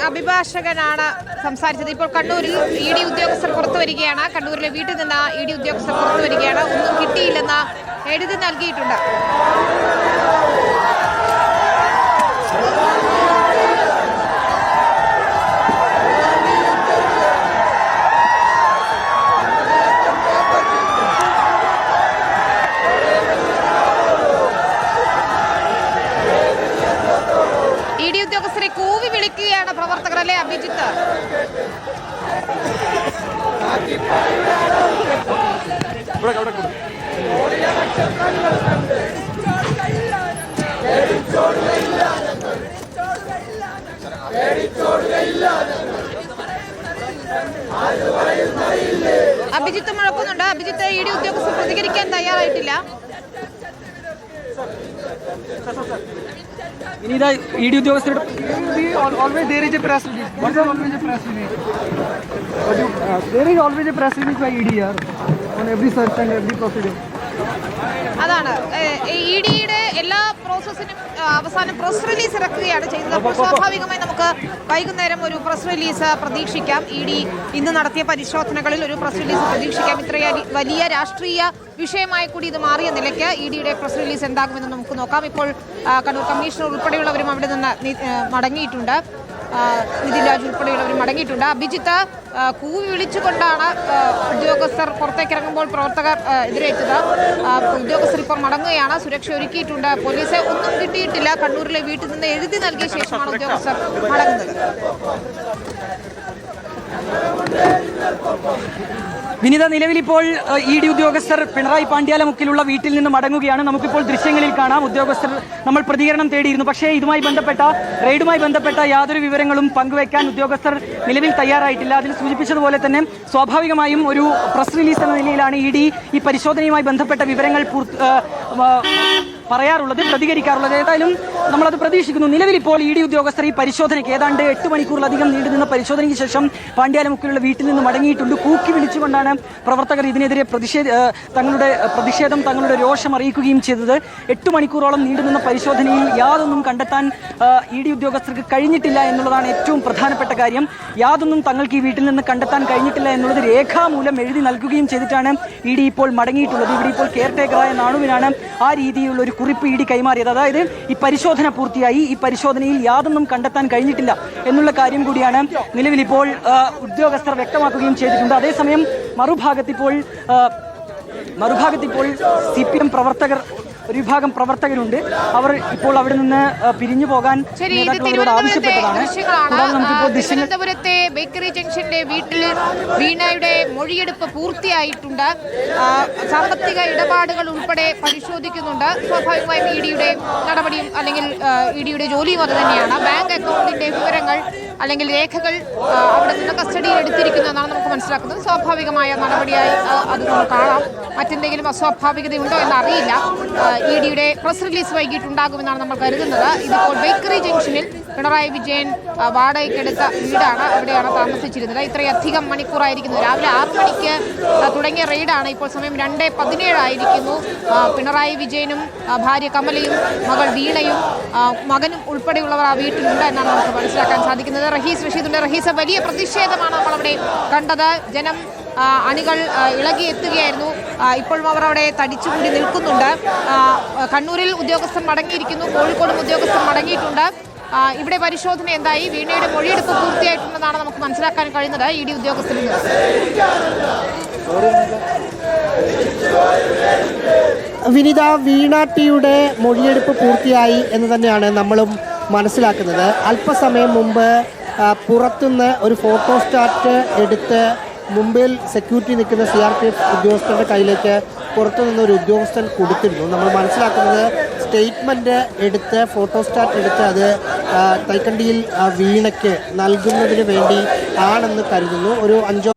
അഭിഭാഷകനാണ് സംസാരിച്ചത്. ഇപ്പോൾ കണ്ണൂരിൽ ഇ ഡി ഉദ്യോഗസ്ഥർ പുറത്തു വരികയാണ്. കണ്ണൂരിലെ വീട്ടിൽ നിന്ന് ഇ ഡി ഉദ്യോഗസ്ഥർ പുറത്തു വരികയാണ്. ഒന്നും കിട്ടിയില്ലെന്ന് എഴുതി നൽകിയിട്ടുണ്ട്. ഇ ഡി ഉദ്യോഗസ്ഥരെ കൂവി വിളിക്കുകയാണ് പ്രവർത്തകർ, അല്ലേ അഭിജിത്ത്? അഭിജിത്ത് മുഴക്കുന്നുണ്ട്. അഭിജിത്ത്, ഇ ഡി ഉദ്യോഗസ്ഥർ പ്രതികരിക്കാൻ തയ്യാറായിട്ടില്ല. ED ഉദ്യോഗസ്ഥരുടെ always there is a press release. What is always a press release? There is always a press release by ED on every search and every procedure. അതാണ് ഇ ഡിയുടെ എല്ലാ പ്രോസസ്സിനും അവസാനം പ്രസ് റിലീസ് ഇറക്കുകയാണ് ചെയ്യുന്നത്. അപ്പോൾ സ്വാഭാവികമായി നമുക്ക് വൈകുന്നേരം ഒരു പ്രസ് റിലീസ് പ്രതീക്ഷിക്കാം. ഇ ഡി ഇന്ന് നടത്തിയ പരിശോധനകളിൽ ഒരു പ്രസ് റിലീസ് പ്രതീക്ഷിക്കാം. ഇത്രയും വലിയ രാഷ്ട്രീയ വിഷയമായി കൂടി ഇത് മാറിയ നിലയ്ക്ക് ഇ ഡിയുടെ പ്രസ് റിലീസ് എന്താകുമെന്ന് നമുക്ക് നോക്കാം. ഇപ്പോൾ കണ്ണൂർ കമ്മീഷണർ ഉൾപ്പെടെയുള്ളവരും അവിടെ നിന്ന് മടങ്ങിയിട്ടുണ്ട്. നിതിൻ രാജ് ഉൾപ്പെടെയുള്ളവർ മടങ്ങിയിട്ടുണ്ട്. അഭിജിത്ത്, കൂവി വിളിച്ചുകൊണ്ടാണ് ഉദ്യോഗസ്ഥർ പുറത്തേക്ക് ഇറങ്ങുമ്പോൾ പ്രവർത്തകർ എതിരേറ്റത്. ഉദ്യോഗസ്ഥർ ഇപ്പോൾ മടങ്ങുകയാണ്. സുരക്ഷ ഒരുക്കിയിട്ടുണ്ട്. പോലീസ് ഒന്നും കിട്ടിയിട്ടില്ല. കണ്ണൂരിലെ വീട്ടിൽ നിന്ന് എഴുതി നൽകിയ ശേഷമാണ് ഉദ്യോഗസ്ഥർ മടങ്ങുന്നത്. വിനിത, നിലവിലിപ്പോൾ ഇ ഡി ഉദ്യോഗസ്ഥർ പിണറായി പാണ്ഡ്യാലമുക്കിലുള്ള വീട്ടിൽ നിന്ന് മടങ്ങുകയാണ്. നമുക്കിപ്പോൾ ദൃശ്യങ്ങളിൽ കാണാം. ഉദ്യോഗസ്ഥർ നമ്മൾ പ്രതികരണം തേടിയിരുന്നു. പക്ഷേ റെയ്ഡുമായി ബന്ധപ്പെട്ട യാതൊരു വിവരങ്ങളും പങ്കുവയ്ക്കാൻ ഉദ്യോഗസ്ഥർ നിലവിൽ തയ്യാറായിട്ടില്ല. അതിൽ സൂചിപ്പിച്ചതുപോലെ തന്നെ സ്വാഭാവികമായും ഒരു പ്രസ് റിലീസ് എന്ന നിലയിലാണ് ഇ ഡി ഈ പരിശോധനയുമായി ബന്ധപ്പെട്ട വിവരങ്ങൾ പറയാറുള്ളത്, പ്രതികരിക്കാറുള്ളത്. ഏതായാലും നമ്മളത് പ്രതീക്ഷിക്കുന്നു. നിലവിലിപ്പോൾ ഇ ഡി ഉദ്യോഗസ്ഥർ ഈ പരിശോധനയ്ക്ക് ഏതാണ്ട് 8 മണിക്കൂറിലധികം നീണ്ടുനിന്ന പരിശോധനയ്ക്ക് ശേഷം പാണ്ഡ്യാലമുക്കിലുള്ള വീട്ടിൽ നിന്ന് മടങ്ങിയിട്ടുണ്ട്. കൂക്കി വിളിച്ചുകൊണ്ടാണ് പ്രവർത്തകർ ഇതിനെതിരെ തങ്ങളുടെ രോഷം അറിയിക്കുകയും ചെയ്തത്. 8 മണിക്കൂറോളം നീണ്ടുനിന്ന പരിശോധനയിൽ യാതൊന്നും കണ്ടെത്താൻ ഇ ഡി ഉദ്യോഗസ്ഥർക്ക് കഴിഞ്ഞിട്ടില്ല എന്നുള്ളതാണ് ഏറ്റവും പ്രധാനപ്പെട്ട കാര്യം. യാതൊന്നും തങ്ങൾക്ക് ഈ വീട്ടിൽ നിന്ന് കണ്ടെത്താൻ കഴിഞ്ഞിട്ടില്ല എന്നുള്ളത് രേഖാമൂലം എഴുതി നൽകുകയും ചെയ്തിട്ടാണ് ഇ ഡി ഇപ്പോൾ മടങ്ങിയിട്ടുള്ളത്. ഇവിടെ ഇപ്പോൾ കെയർടേക്കറായ നാണുവിനാണ് ആ രീതിയിലുള്ള ഒരു കുറിപ്പ് ഇ ഡി കൈമാറിയത്. അതായത് ഈ പരിശോധന പൂർത്തിയായി, ഈ പരിശോധനയിൽ യാതൊന്നും കണ്ടെത്താൻ കഴിഞ്ഞിട്ടില്ല എന്നുള്ള കാര്യം കൂടിയാണ് നിലവിലിപ്പോൾ ഉദ്യോഗസ്ഥർ വ്യക്തമാക്കുകയും ചെയ്തിട്ടുണ്ട്. അതേസമയം മറുഭാഗത്തിപ്പോൾ CPM പ്രവർത്തകർ, ഒരു വിഭാഗം പ്രവർത്തകരുണ്ട്. അവർ ഇപ്പോൾ അവിടെ നിന്ന് പിരിഞ്ഞു പോകാൻ ആവശ്യപ്പെട്ടതാണ്. തിരുവനന്തപുരത്തെ ബേക്കറി ജംഗ്ഷനിലെ വീട്ടിൽ വീണയുടെ മൊഴിയെടുപ്പ് പൂർത്തിയായിട്ടുണ്ട്. സാമ്പത്തിക ഇടപാടുകൾ ഉൾപ്പെടെ പരിശോധിക്കുന്നുണ്ട്. സ്വാഭാവികമായും ഇ ഡിയുടെ നടപടിയും അല്ലെങ്കിൽ ഇ ഡിയുടെ ജോലിയും അത് തന്നെയാണ്. ബാങ്ക് അക്കൗണ്ടിന്റെ വിവരങ്ങൾ അല്ലെങ്കിൽ രേഖകൾ അവിടെ നിന്ന് കസ്റ്റഡിയിൽ എടുത്തിരിക്കുന്നു എന്നാണ് നമുക്ക് മനസ്സിലാക്കുന്നത്. സ്വാഭാവികമായ നടപടിയായി അത് നമുക്ക് കാണാം. മറ്റെന്തെങ്കിലും അസ്വാഭാവികതയുണ്ടോ എന്നറിയില്ല. ഇ ഡിയുടെ പ്രസ് റിലീസ് വൈകിട്ടുണ്ടാകുമെന്നാണ് നമ്മൾ കരുതുന്നത്. ഇതിപ്പോൾ ബേക്കറി ജംഗ്ഷനിൽ പിണറായി വിജയൻ വാടകയ്ക്കെടുത്ത വീടാണ്. അവിടെയാണ് താമസിച്ചിരുന്നത്. ഇത്രയധികം മണിക്കൂറായിരിക്കുന്നു. രാവിലെ 6 മണിക്ക് തുടങ്ങിയ റെയ്ഡാണ്. ഇപ്പോൾ സമയം 2:17 ആയിരിക്കുന്നു. പിണറായി വിജയനും ഭാര്യ കമലയും മകൾ വീണയും മകനും ഉൾപ്പെടെയുള്ളവർ ആ വീട്ടിലുണ്ട് എന്നാണ് നമുക്ക് മനസ്സിലാക്കാൻ സാധിക്കുന്നത്. റഹീസ് റഷീദുണ്ട്. റഹീസ്, വലിയ പ്രതിഷേധമാണ് നമ്മളവിടെ കണ്ടത്. ജനം അണികൾ ഇളകി എത്തുകയായിരുന്നു. ഇപ്പോഴും അവർ അവിടെ തടിച്ചുകൂടി നിൽക്കുന്നുണ്ട്. കണ്ണൂരിൽ ഉദ്യോഗസ്ഥർ മടങ്ങിയിരിക്കുന്നു. കോഴിക്കോടും ഉദ്യോഗസ്ഥർ മടങ്ങിയിട്ടുണ്ട്. ഇവിടെ പരിശോധന എന്തായി? വീണയുടെ മൊഴിയെടുപ്പ് പൂർത്തിയായിട്ടുണ്ടെന്നാണ് നമുക്ക് മനസ്സിലാക്കാൻ കഴിയുന്നത് ഇ ഡി ഉദ്യോഗസ്ഥരിൽ നിന്ന്. വിനിത, വീണ ടിയുടെ മൊഴിയെടുപ്പ് പൂർത്തിയായി എന്ന് തന്നെയാണ് നമ്മളും മനസ്സിലാക്കുന്നത്. അല്പസമയം മുമ്പ് പുറത്തുനിന്ന് ഒരു ഫോട്ടോസ്റ്റാറ്റ് എടുത്ത് മുംബൈയിൽ സെക്യൂരിറ്റി നിൽക്കുന്ന CRPF ഉദ്യോഗസ്ഥരുടെ കയ്യിലേക്ക് പുറത്തുനിന്ന് ഒരു ഉദ്യോഗസ്ഥൻ കൊടുത്തിരുന്നു. നമ്മൾ മനസ്സിലാക്കുന്നത് സ്റ്റേറ്റ്മെൻറ്റ് എടുത്ത്, ഫോട്ടോസ്റ്റാറ്റ് എടുത്ത് അത് തൈക്കണ്ടിയിൽ വീണയ്ക്ക് നൽകുന്നതിന് വേണ്ടി ആണെന്ന് കരുതുന്നു. ഒരു 5